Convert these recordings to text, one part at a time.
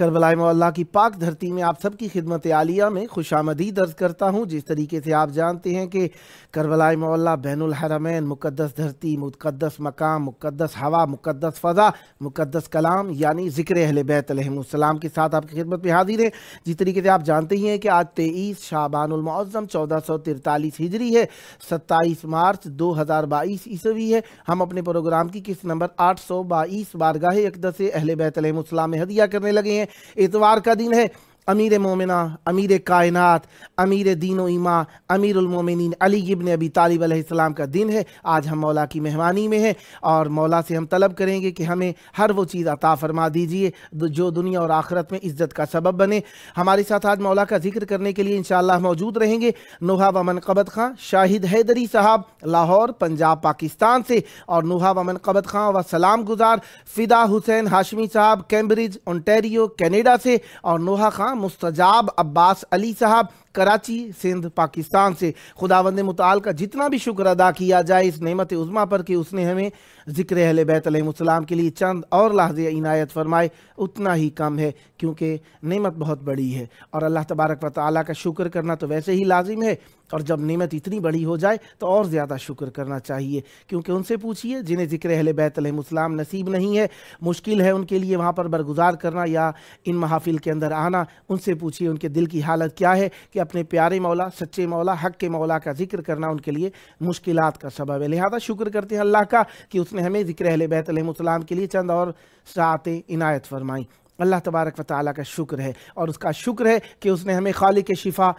کربلائے مولا کی پاک دھرتی میں آپ سب کی خدمت عالیہ میں خوش آمدید عرض کرتا ہوں۔ جس طریقے سے آپ جانتے ہیں کہ کربلائے مولا بین الحرمین، مقدس دھرتی، مقدس مقام، مقدس ہوا، مقدس فضا، مقدس کلام یعنی ذکر اہل بیت علیہم السلام کے ساتھ آپ کی خدمت میں حاضر ہے۔ جس طریقے سے آپ جانتے ہی ہیں کہ آج 23 شعبان المعظم 1443 ہجری ہے، 27 مارچ 2022 عیسوی ہے۔ ہم اپنے پروگرام کی قسط نمبر 822 بارگاہ اقدس اہل بیت علیہم السلام میں ہدیہ کرنے لگے ہیں۔ اتوار کا دن ہے، امیر مومنہ، امیر کائنات، امیر دین و ایمان، امیر المومنین علی ابن ابی طالب علیہ السلام کا دن ہے۔ آج ہم مولا کی مہمانی میں ہیں اور مولا سے ہم طلب کریں گے کہ ہمیں ہر وہ چیز عطا فرما دیجئے جو دنیا اور آخرت میں عزت کا سبب بنے۔ ہمارے ساتھ آج مولا کا ذکر کرنے کے لیے انشاءاللہ موجود رہیں گے نوحہ و منقبت خان شاہد حیدری صاحب لاہور پنجاب پاکستان سے، اور نوحہ و منقبت خان و سلام گزار فدا حسین ہاشمی صاحب کیمبرج انٹیریو کینیڈا سے، اور نوحہ خان مستجاب عباس علی صاحب کراچی سندھ پاکستان سے۔ خداوند متعال کا جتنا بھی شکر ادا کیا جائے اس نعمت عظمیٰ پر کہ اس نے ہمیں ذکر اہل بیت علیہ السلام کے لیے چند اور لحظے عنایت فرمائے، اتنا ہی کم ہے، کیونکہ نعمت بہت بڑی ہے اور اللہ تبارک و تعالیٰ کا شکر کرنا تو ویسے ہی لازم ہے، اور جب نعمت اتنی بڑی ہو جائے تو اور زیادہ شکر کرنا چاہیے۔ کیونکہ ان سے پوچھئے جنہیں ذکر اہل بیت علیہ السلام نصیب نہیں ہے، مشکل ہے ان کے لیے وہاں پر برگزار کرنا یا ان محافل کے اندر آنا، ان سے پوچھئے ان کے دل کی حالت کیا ہے کہ اپنے پیارے مولا، سچے مولا، حق کے مولا کا ذکر کرنا ان کے لیے مشکلات کا سبب ہے۔ لہذا شکر کرتے ہیں اللہ کا کہ اس نے ہمیں ذکر اہل بیت علیہ السلام کے لیے چند اور ساعتیں عنایت فرمائیں۔ اللہ تبارک و تعالیٰ کا شکر ہے، اور اس کا شکر ہے کہ اس نے ہمیں خالق شفا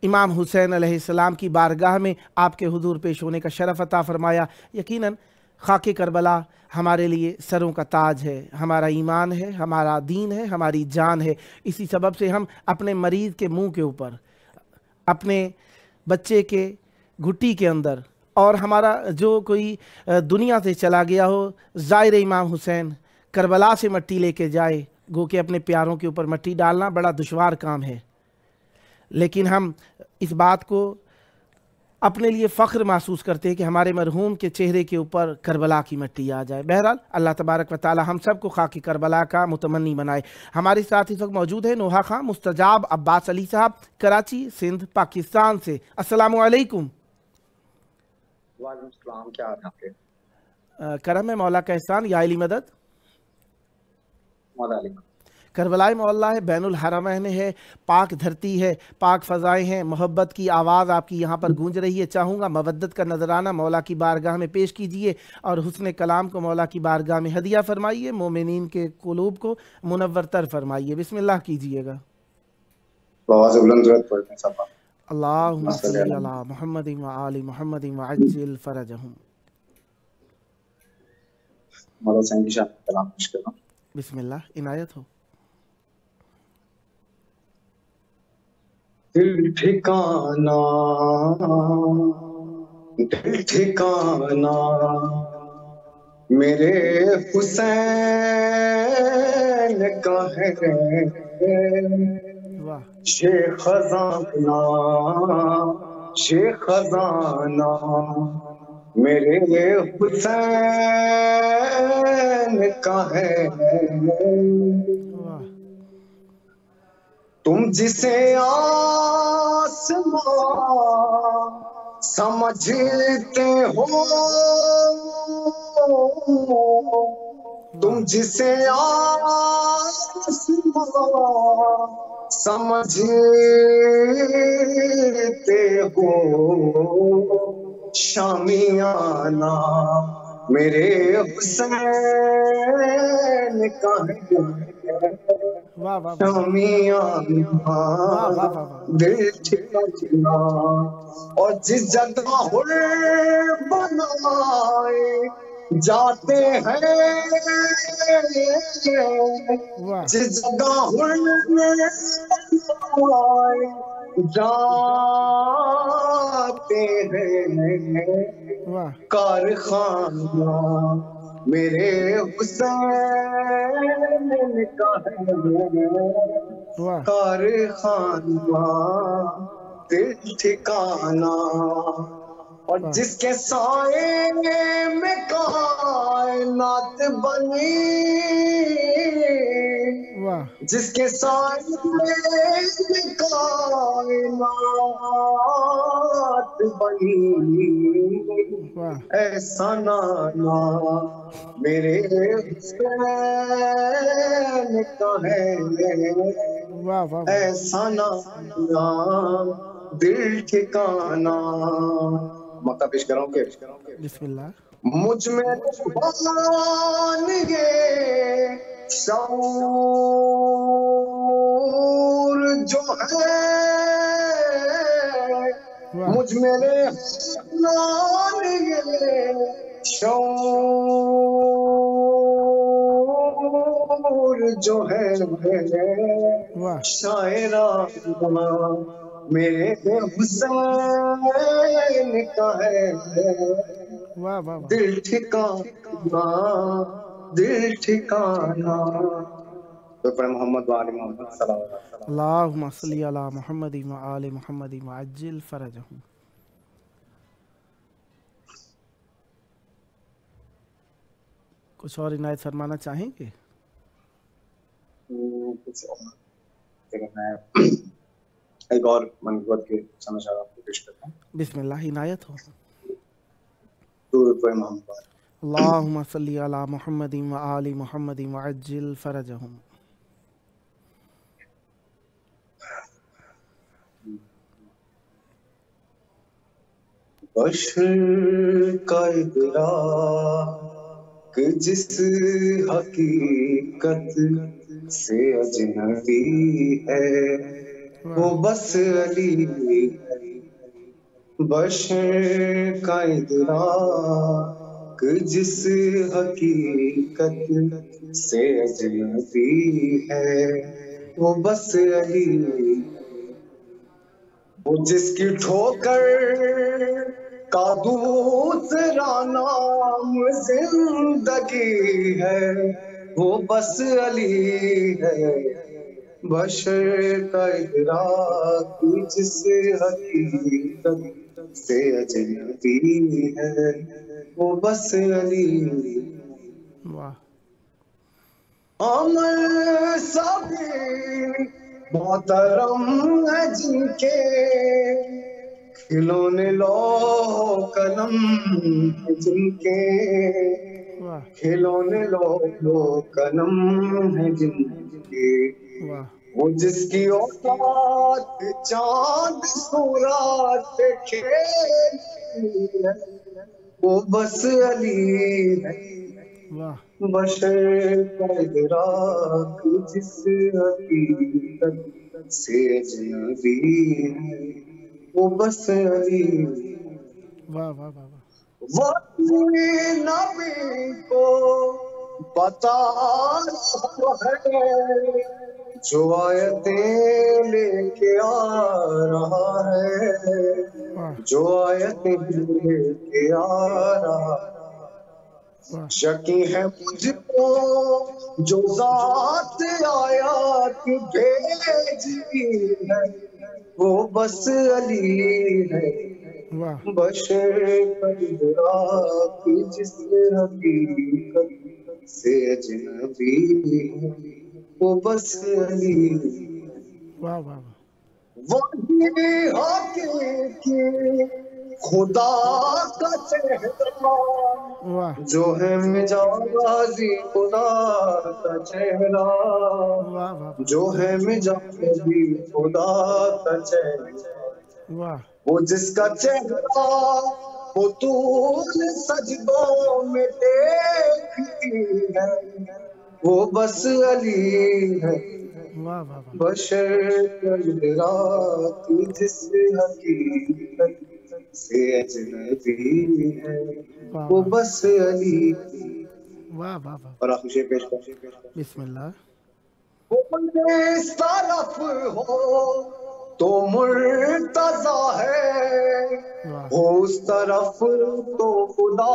امام حسین علیہ السلام کی بارگاہ میں آپ کے حضور پیش ہونے کا شرف عطا فرمایا۔ یقیناً خاک کربلا ہمارے لیے سروں کا تاج ہے، ہمارا ایمان ہے، ہمارا دین ہے، ہماری جان ہے۔ اسی سبب سے ہم اپنے مریض کے منہ کے اوپر، اپنے بچے کے گھٹی کے اندر، اور ہمارا جو کوئی دنیا سے چلا گیا ہو زائر امام حسین کربلا سے مٹی لے کے جائے، گو کہ اپنے پیاروں کے اوپر مٹی ڈالنا بڑا دشوار کام ہے، لیکن ہم اس بات کو اپنے لیے فخر محسوس کرتے ہیں کہ ہمارے مرحوم کے چہرے کے اوپر کربلا کی مٹی آ جائے۔ بہرحال اللہ تبارک و تعالی ہم سب کو خاک کربلا کا متمنی بنائے۔ ہمارے ساتھ اس وقت موجود ہے نوحہ خان مستجاب عباس علی صاحب کراچی سندھ پاکستان سے۔ السلام علیکم۔ وعلیکم السلام، کیا حال ہے آپ کے؟ کرم ہے مولا کا احسان، یا علی مدد۔ مولا علیکم۔ کربلائے مولا ہے، بین الحرمین ہے، پاک دھرتی ہے، پاک فضائیں ہیں، محبت کی آواز آپ کی یہاں پر گونج رہی ہے۔ چاہوں گا مودت کا نذرانہ مولا کی بارگاہ میں پیش کیجئے اور حسن کلام کو مولا کی بارگاہ میں ہدیہ فرمائیے، مومنین کے قلوب کو منور تر فرمائیے۔ بسم اللہ کیجئے گا۔ آواز بلند درود پڑھتے ہیں سب۔ اللہم صلی علی محمد و آل محمد وعجل فرجہم۔ مولا حسین کی شان میں کلام پیش کر رہا ہوں۔ بسم اللہ، عنایت ہو۔ دل ٹھکانا، دل ٹھکانا میرے حسین کا ہے، شیخ خزانہ، شیخ خزانہ میرے حسین کا ہے۔ تم جسے آسمان سمجھتے ہو، تم جسے آسمان سمجھتے ہو، شامیانہ میرے حسین کا ہے، شامیانہ دل ٹھکانا۔ اور جس جگہ حر بنائے جاتے ہیں، جس جگہ حر بنائے جاتے ہیں، کارخانہ میرے حسین کا ہے، کارخانہ دل ٹھکانا۔ اور جس کے سائے میں کائنات بنی، واہ جس کے سائے میں کائنات بنی، واہ ایسا نانا میرے حسین کا ہے، واہ واہ ایسا نانا دل ٹھکانا۔ مکہ پیش کر رہا ہوں کہ بسم اللہ مجھ میں روحان یہ شعور جو ہے، واہ مجھ میرے حسنان یہ شعور جو ہے، واہ شاعرانہ میرے حسین کا ہے، واہ واہ واہ دل ٹھکانا دل ٹھکانا۔ تو پر محمد و آل محمد صلی اللہ علیہ وسلم۔ اللہم صلی علی محمد و آل محمد وعجل فرجہم۔ کچھ اور عنایت فرمانا چاہیں گے؟ کچھ اور میں ایک اور منقبت کے سمجھ آپ کو پیش کرتا ہوں۔ بسم اللہ عنایت ہو۔ درود پر محمد۔ اللہم صلی علی محمد و آل محمد وعجل فرجہم۔ بشر کا ادراک جس حقیقت سے اجنبی ہے، وہ بس علی ہے۔ بشر کا ادراک جس حقیقت سے اجنبی ہے، وہ بس علی ہے۔ وہ جس کی ٹھوکر کا دوسرا نام زندگی ہے، وہ بس علی ہے۔ بشر کا ادراک جس حقیقت سے اجنبی ہے، وہ بس علی ہے۔ واہ عمر سبھی محترم ہے جن کے کھلونے لوح قلم ہے جن کے، واہ کھلونے لوح قلم ہے جن کے۔ واہ وہ جس کی اوقات چاند سورات کھیلتی ہے، وہ بس علی ہے۔ واہ بشر کا ادراک جس حقیقت سے اجنبی ہے، وہ بس علی ہے۔ واہ واہ واہ واہ وہ اپنی نبی کو بتا رہا ہے، جو آیتیں لے کے آ رہا ہے، واہ جو آیتیں لے کے آ رہا ہے۔ واہ شکی ہے مجھ کو جو ذات آیات بھیجی ہے، وہ بس علی ہے۔ واہ بشر کا ادراک جس حقیقت سے اجنبی ہے، وہ بس علی ہے۔ واہ واہ واہ وہی حقیقی خدا کا چہرہ واہ جو ہے مجازی خدا کا چہرہ، واہ واہ جو ہے مجازی خدا کا چہرہ۔ واہ وہ جس کا چہرہ وہ طول سجدوں میں دیکھتی ہے، وہ بس علی ہے۔ واہ واہ واہ بشر کا ادراک جس حقیقت سے اجنبی ہے، وہ بس علی ہے۔ واہ واہ واہ اور آپ مجھے پیش کر بسم اللہ وہ اس طرف ہو تو مرتضیٰ ہے، واہ ہو اس طرف تو خدا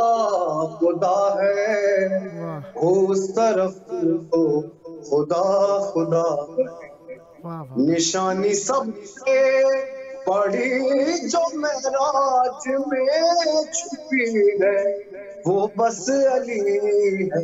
خدا ہے، واہ ہو اس طرف تو خدا خدا ہے۔ واہ واہ نشانی سب سے بڑی جو معراج میں چھپی ہے، وہ بس علی ہے۔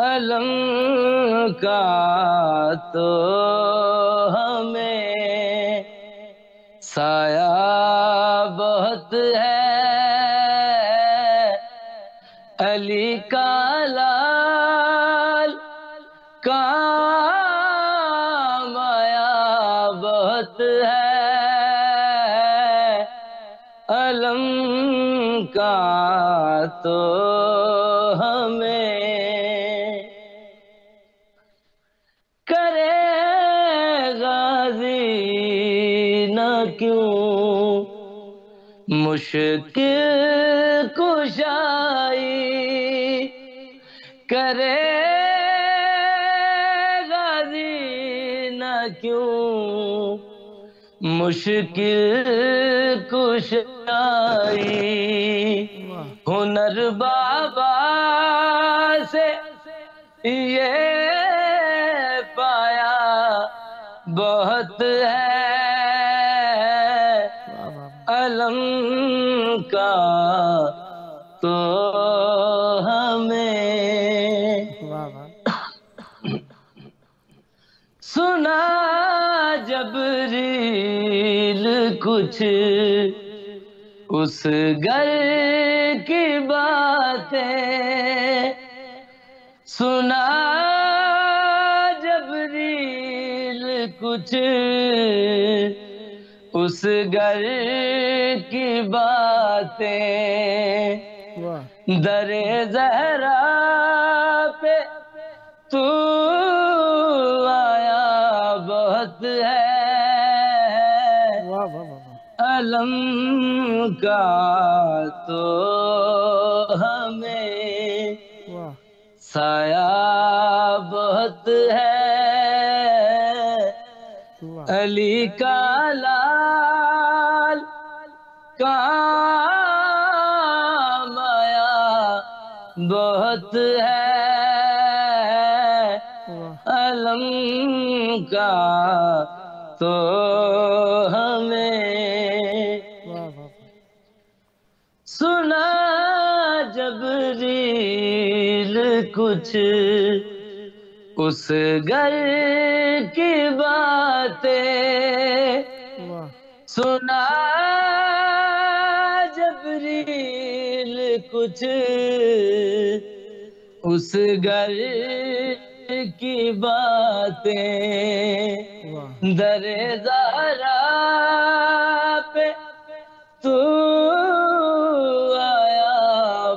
علم کا تو ہمیں سایہ بہت ہے، علی کا لال کا مایا بہت ہے، علم کا تو ہمیں کرے غازی نہ کیوں مشکل کشائی، کرے غازی نہ کیوں مشکل کشائی، ہنر بابا سے یہ پایا بہت ہے، علم کا تو ہمیں سنا جبریل کچھ اس گھر کی باتیں، سنا جبریل کچھ اس گھر کی باتیں، در زہرا پہ تو آیا بہت ہے، علم کا تو ہمیں سایہ بہت ہے، علی کا لال کا مایا بہت ہے، علم کا تو ہمیں سنا جبریل کچھ اس گھر کی باتیں، سنا جبریل کچھ اس گھر کی باتیں، در زہرا پہ تو آیا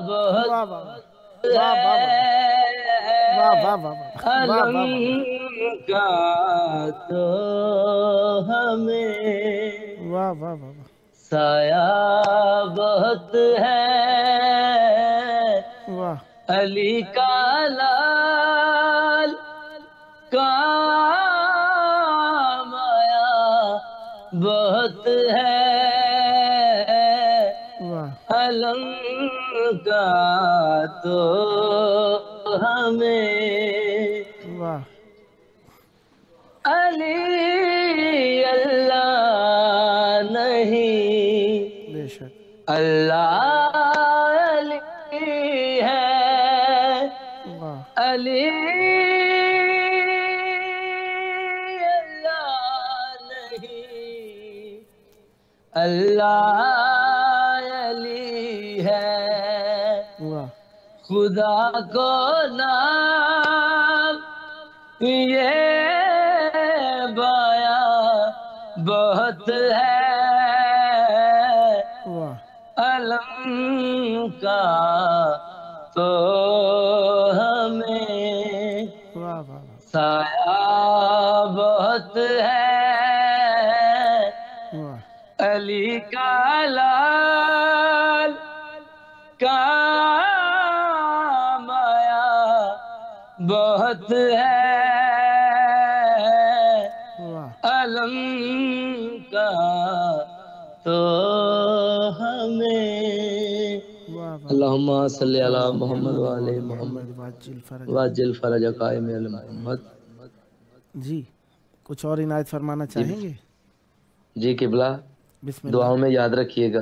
بہت ہے، علم کا تو ہمیں سایہ بہت ہے، علی کا لال کا مایا بہت ہے، علم کا تو ہمیں علی اللہ نہیں، اللہ علی ہے، علی اللہ نہیں، اللہ علی ہے، خدا کو نام یہ بایا بہت ہے، علم کا تو ہمیں سایہ بہت ہے، علی کا لال کا مایا بہت ہے، علم کا تو ہمیں اللہم صلی علی محمد وعلی محمد واجل فرج قائم علی محمد۔ جی کچھ اور عنایت فرمانا چاہیں گے؟ جی قبلہ، بسم اللہ۔ دعاؤں میں یاد رکھیے گا۔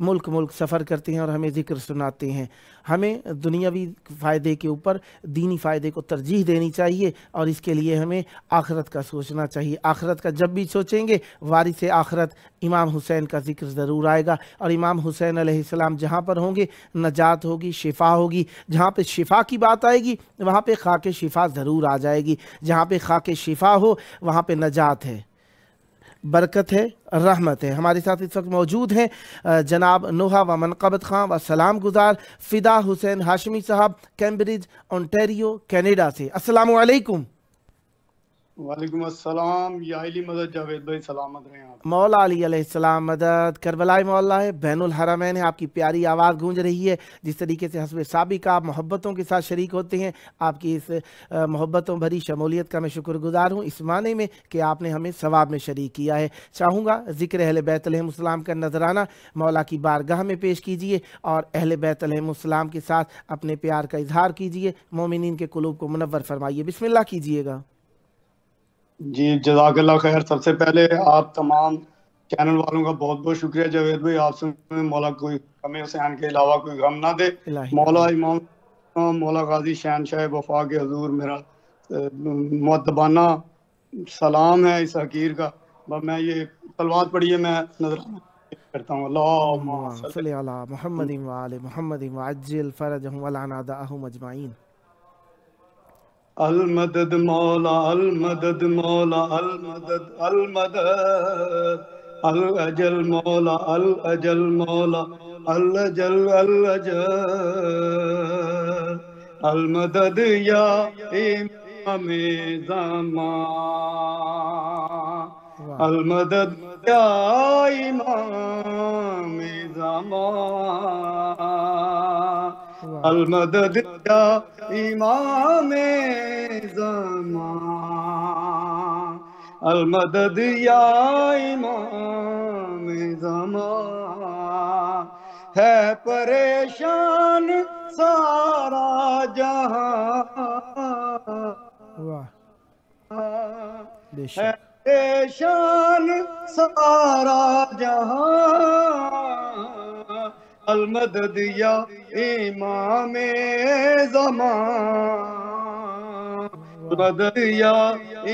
ملک ملک سفر کرتے ہیں اور ہمیں ذکر سناتے ہیں. ہمیں دنیاوی فائدے کے اوپر دینی فائدے کو ترجیح دینی چاہیے اور اس کے لیے ہمیں آخرت کا سوچنا چاہیے. آخرت کا جب بھی سوچیں گے وارث آخرت امام حسین کا ذکر ضرور آئے گا, اور امام حسین علیہ السلام جہاں پر ہوں گے نجات ہوگی, شفا ہوگی. جہاں پہ شفا کی بات آئے گی وہاں پہ خاک شفا ضرور آ جائے گی. جہاں پہ خاک شفا ہو وہاں پہ نجات ہے, برکت ہے, رحمت ہے. ہمارے ساتھ اس وقت موجود ہیں جناب نوحہ و منقبت خان و سلام گزار فدا حسین ہاشمی صاحب, کیمبرج اونٹیریو کینیڈا سے. السلام علیکم. وعلیکم السلام. یا علی مدد جاوید بھائی, سلامت رہیں آپ. مولا علی علیہ السلام مدد. کربلائے مولا ہے, بین الحرمین ہے. آپ کی پیاری آواز گونج رہی ہے. جس طریقے سے حسب سابق آپ محبتوں کے ساتھ شریک ہوتے ہیں, آپ کی اس محبتوں بھری شمولیت کا میں شکر گزار ہوں, اس معنی میں کہ آپ نے ہمیں ثواب میں شریک کیا ہے. چاہوں گا ذکر اہل بیت علیہم السلام کا نذرانہ مولا کی بارگاہ میں پیش کیجئے اور اہل بیت علیہم السلام کے ساتھ اپنے پیار کا اظہار کیجئے. مومنین کے قلوب کو منور فرمائیے. بسم اللہ کیجئے گا. جی جزاک اللہ خیر. سب سے پہلے آپ تمام چینل والوں کا بہت بہت شکریہ جاوید بھائی. آپ سے مولا کوئی غم حسین کے علاوہ کوئی غم نہ دے. الہی مولا امام مولا غازی شہنشاہ وفا کے حضور میرا مؤدبانہ سلام ہے اس حقیر کا. میں یہ صلوات پڑھیے, میں نظرانہ کرتا ہوں. اللہم صلی علی محمد و آل محمد وعجل فرجہم ولعن اعداءہم اجمعین. المدد مولا المدد مولا المدد المدد الاجل مولا الاجل مولا الاجل الاجل المدد یا امام زمان المدد یا امام زمان المدد یا امام زمان المدد یا امام زمان. ہے پریشان سارا جہاں, ہے پریشان سارا جہاں المدد یا امام زمان المدد یا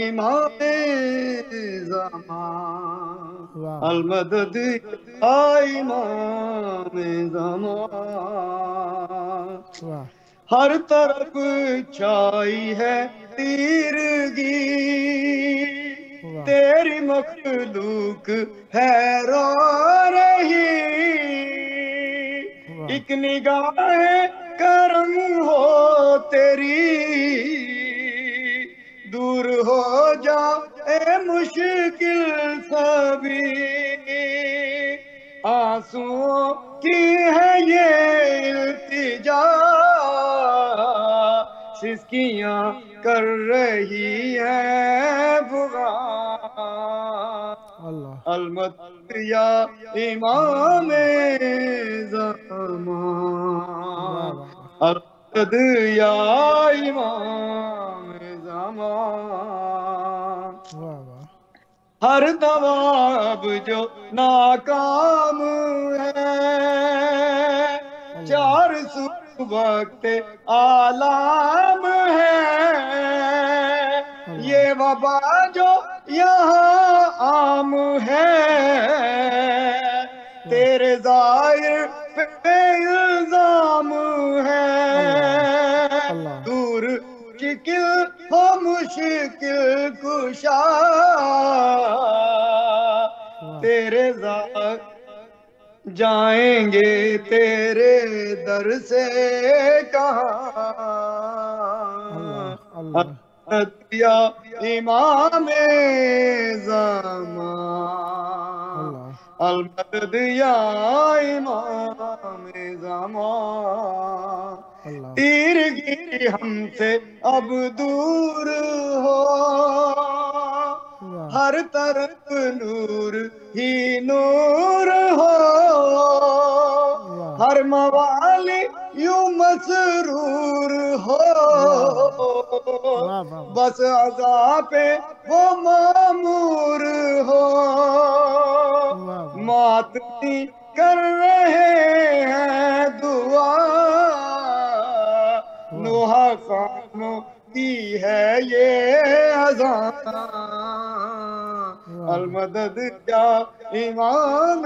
امام زمان المدد یا امام زمان. ہر طرف چھائی ہے تیرگی تیری مخلوق ہے رو رہی ایک نگاہ کرم ہو تیری دور ہو جا اے مشکل سبھی آنسوؤں کی ہے یہ التجا سسکیاں کر رہی ہے بغاں المدد یا امام زمان المدد یا امام زمان. ہر دواب جو ناکام ہے چار سو وقت آلام ہے یہ وبا جو یہاں عام ہے تیرے ظاہر پہ الزام ہے دور شکل ہو مشکل کشا تیرے ظاہر جائیں گے تیرے در سے کہاں یا امام زمان المدد یا امام زمان. تیرگی ہم سے اب دور ہو ہر طرف نور ہی نور ہو ہر موالی یوں مسرور ہو بس عزا پہ وہ معمور ہو ماتمی کر رہے ہیں دعا نوح خانوں کی ہے یہ اذان المدد یا امام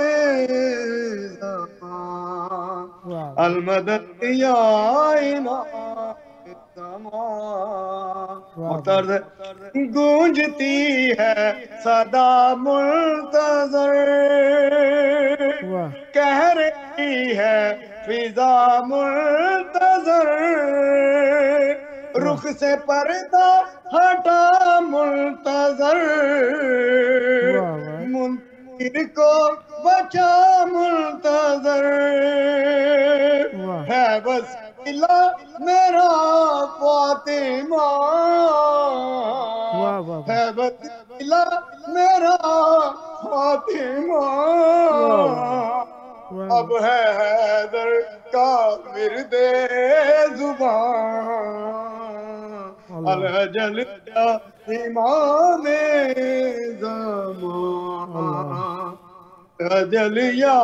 زمان المدد یا امام زمان مختار گونجتی ہے صدا منتظر کہہ رہی ہے فضا منتظر رخ سے پردہ ہٹا منتظر منکر کو بچا منتظر ہے وسیلہ میرا فاطمہ ہے وسیلہ میرا فاطمہ اب ہے حیدر کا ورد زبان الحجل یا امام زمان الحجل یا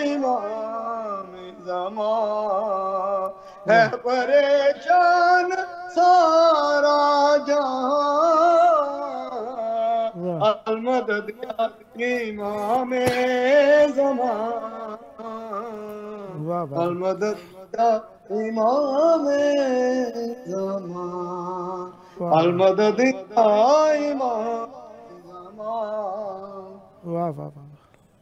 امام زمان ہے پریشان سارا جہاں المدد یا امام زمان المدد یا امام زمان المدد یا امام زمان واہ واہ واہ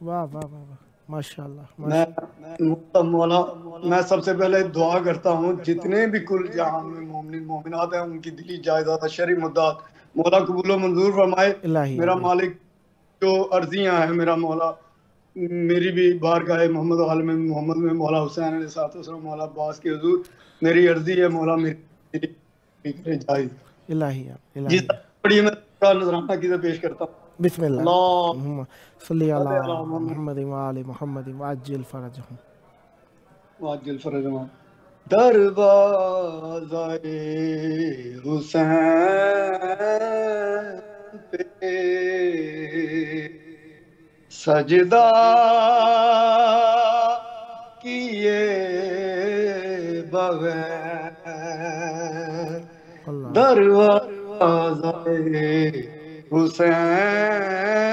واہ واہ واہ ماشاءاللہ مولا میں سب سے پہلے دعا کرتا ہوں جتنے بھی کل جہاں میں مومنین مومنات ہیں ان کی دلی جائزات شرعی مدات مولا قبول و منظور فرمائے میرا مالک جو عرضیاں ہیں میرا مولا میری بھی بارگاہ محمد عالم محمد میں مولا حسین علیہ السلام مولا عباس کے حضور میری عرضی ہے مولا میری جائز جس پڑھی میں نظرانہ کی پیش کرتا ہوں بسم اللہ اللہم صلی علی محمد وآل محمد وعجل فرجہم وعجل فرجہم دروازہ حسین پہ سجدہ کیے بغیر دروازہ حسین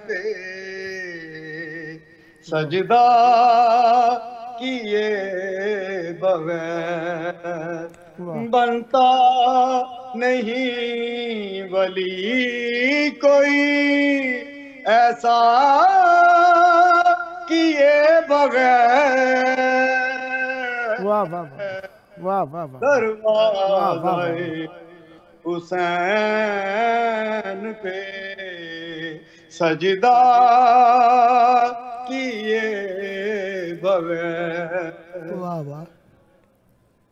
پہ سجدہ کیے بغیر بنتا نہیں ولی کوئی ایسا کیے بغیر دروازہ حسین پہ سجدہ کیے بغیر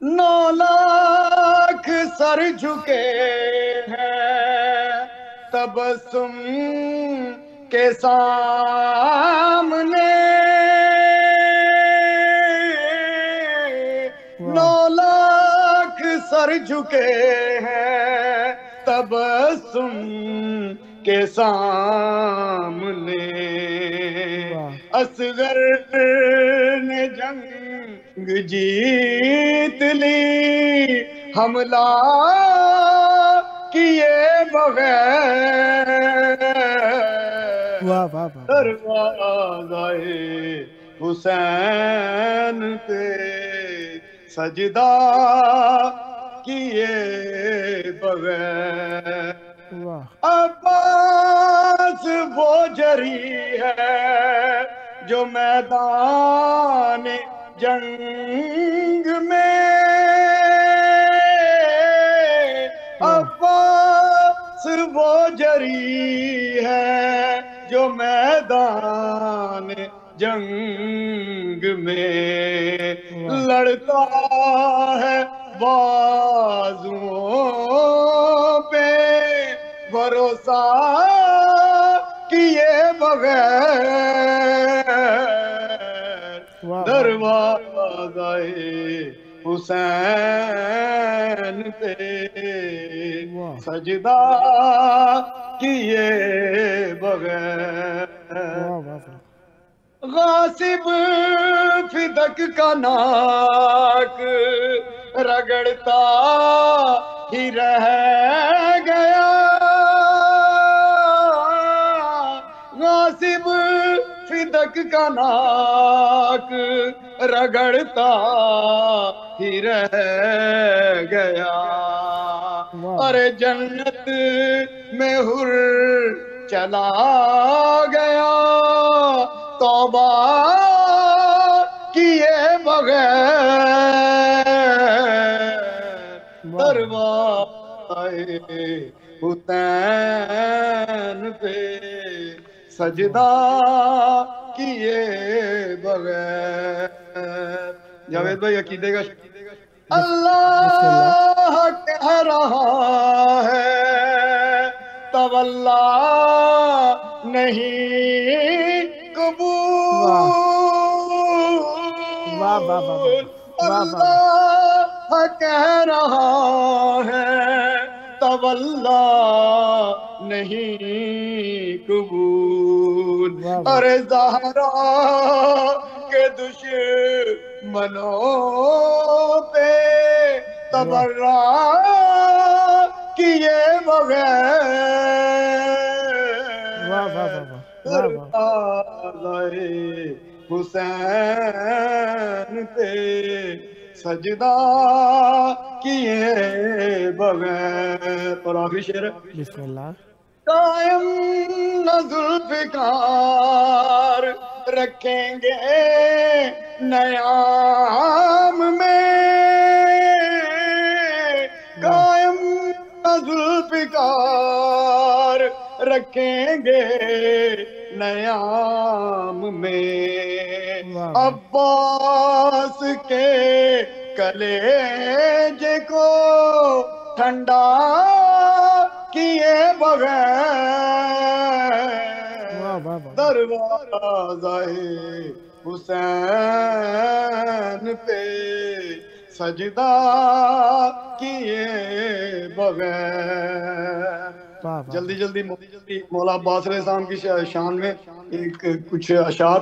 9 لاکھ سر جھکے ہیں تبسم کے سامنے 9 لاکھ سر جھکے ہیں تبسم کے سامنے اصغر نے جنگ جیت لی حملہ کیے بغیر دروازہ حسین پہ سجدہ کیے بغیر عباس وہ جری ہے جو میدان جنگ میں عباس وہ جری ہے جو میدان جنگ میں لڑتا ہے بازوؤں پہ بھروسہ کیے بغیر دروازہ حسین پہ سجدہ کیے بغیر غاصب فدق کا ناک رگڑتا ہی رہ گیا، غاصب فدق کا ناک رگڑتا ہی رہ گیا، ارے جنت میں حر چلا گیا، توبہ کیے بغیر دروازے حسین پہ سجدہ کیے بغیر۔ جاوید بھائی عقیدے کا اللہ کہہ رہا ہے تولا نہیں قبول، اللہ کہہ رہا ہے تولا نہیں قبول، ارے زہرا کے دشمنوں پہ تبرہ کیے بغیر دروازے حسین پہ سجدہ کیے بغیر۔ اور آخری شعر ہے بسم اللہ۔ قائم نہ ذوالفقار رکھیں گے نیام میں، قائم نہ ذوالفقار رکھیں گے نیام میں، عباس کے کلیجے کو ٹھنڈا کیے بغیر دروازہ حسین پہ سجدہ کیے بغیر۔ جلدی جلدی مولا عباس علیہ السلام کی شان میں ایک کچھ اشعار۔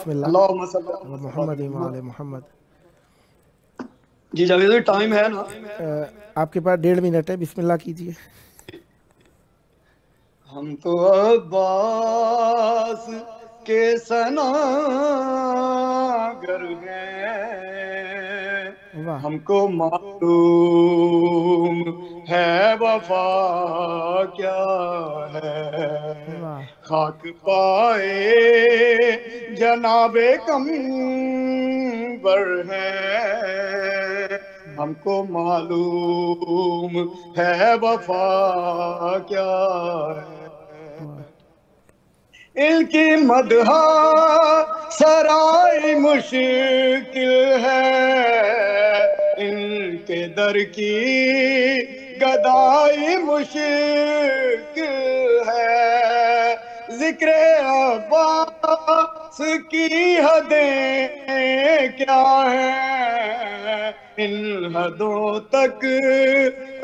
اللہم صلی اللہ محمد وآل محمد۔ جی جاوید بھائی ٹائم ہے نا؟ آپ کے پاس 1.5 منٹ ہے، بسم اللہ کیجئے۔ ہم تو عباس کے ثناگر ہیں، ہم کو معلوم ہے وفا کیا ہے، خاک پائے جناب کمبر ہیں، ہم کو معلوم ہے وفا کیا ہے، ان کی مدح سرائی مشکل ہے، ان کے در کی گدائی مشکل ہے، ذکر عباس کی حدیں کیا ہیں، ان حدوں تک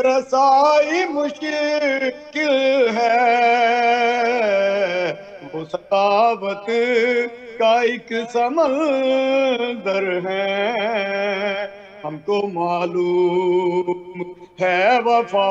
رسائی مشکل ہے، وہ سخاوت کا ایک سمندر ہے، ہم کو معلوم ہے وفا۔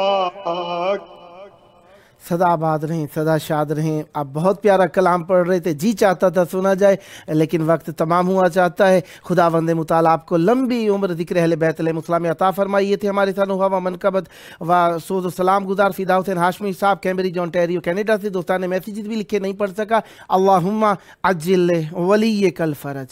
سدا آباد رہیں، سدا شاد رہیں۔ آپ بہت پیارا کلام پڑھ رہے تھے، جی چاہتا تھا سنا جائے لیکن وقت تمام ہوا چاہتا ہے۔ خداوند متعال آپ کو لمبی عمر ذکر اہل بیت علیہ السلام عطا فرمائی۔ یہ تھے ہمارے ساتھ و منقبت و سوز و سلام گزار فدا حسین ہاشمی صاحب، کیمبرج انٹیریو کینیڈا سے۔ دوستان نے میسیجز بھی لکھے نہیں پڑھ سکا۔ اللہم عجل ولیک الفرج۔